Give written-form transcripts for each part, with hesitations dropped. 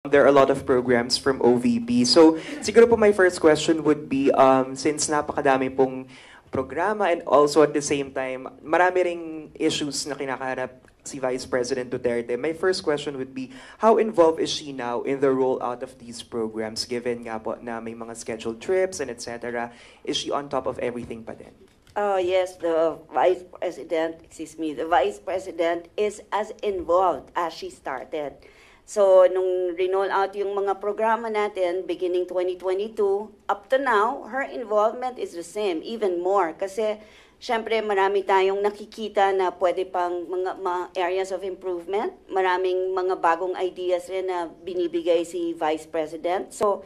There are a lot of programs from OVP. So, siguro po my first question would be, since napakadami pong programa and also at the same time, marami ring issues na kinakaharap si Vice President Duterte. My first question would be, how involved is she now in the rollout of these programs, given nga po na may mga scheduled trips and etc.? Is she on top of everything pa din? Yes, the Vice President is as involved as she started. So, nung rinroll out yung mga programa natin, beginning 2022, up to now, her involvement is the same, even more. Kasi, syempre, marami tayong nakikita na pwede pang mga areas of improvement. Maraming mga bagong ideas rin na binibigay si Vice President. So,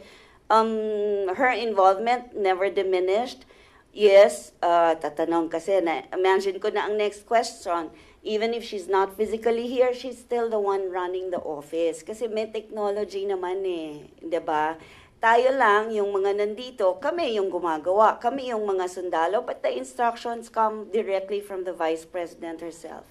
her involvement never diminished. Yes, tatanong kasi, mention ko na ang next question. Even if she's not physically here, she's still the one running the office. Kasi may technology naman eh, 'di ba? Tayo lang, yung mga nandito, kami yung gumagawa, kami yung mga sundalo, but the instructions come directly from the Vice President herself.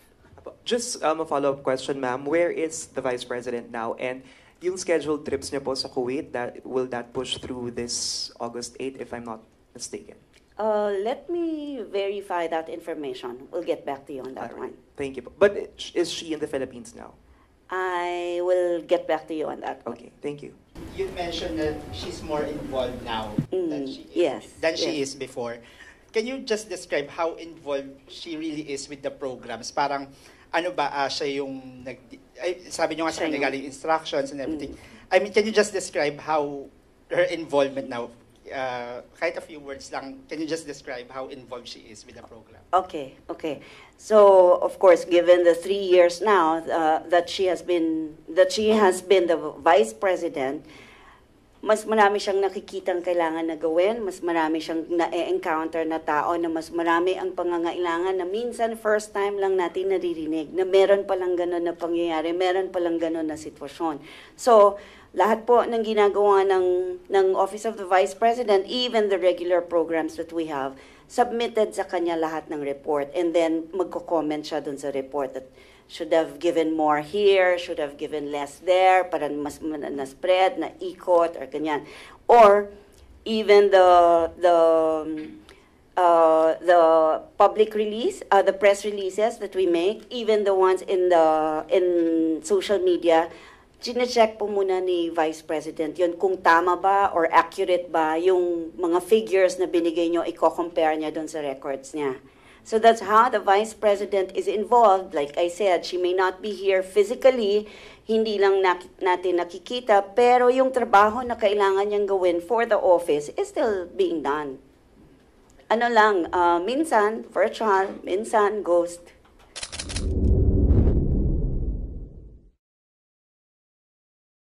Just a follow-up question, ma'am. Where is the Vice President now? And yung scheduled trips niya po sa Kuwait, will that push through this August 8, if I'm not mistaken? Let me verify that information. We'll get back to you on that one. Thank you. But is she in the Philippines now? I will get back to you on that one. Okay, thank you. You mentioned that she's more involved now than she is before. Can you just describe how involved she really is with the programs? Parang ano ba siya yung sabi niyo nga siya nagaling instructions and everything. I mean, can you just describe how her involvement now? Kahit a few words lang, can you just describe how involved she is with the program? Okay. So, of course, given the 3 years now that she has been the Vice President, mas marami siyang nakikitang kailangan na gawin, mas marami siyang na-encounter na tao na mas marami ang pangangailangan na minsan first time lang natin naririnig na meron palang ganun na pangyayari, meron palang ganun na sitwasyon. So, lahat po ng ginagawa ng Office of the Vice President, even the regular programs that we have, submitted sa kanya lahat ng report and then magko-comment siya dun sa report that should have given more here, should have given less there, para mas na-spread, na-ikot, or ganyan. Or even the public release, the press releases that we make, even the ones in social media, chine-check po muna ni Vice President yun kung tama ba or accurate ba yung mga figures na binigay nyo, i-compare niya doon sa records niya. So that's how the Vice President is involved. Like I said, she may not be here physically, hindi lang natin nakikita, pero yung trabaho na kailangan niyang gawin for the office is still being done. Ano lang, minsan virtual, minsan ghost.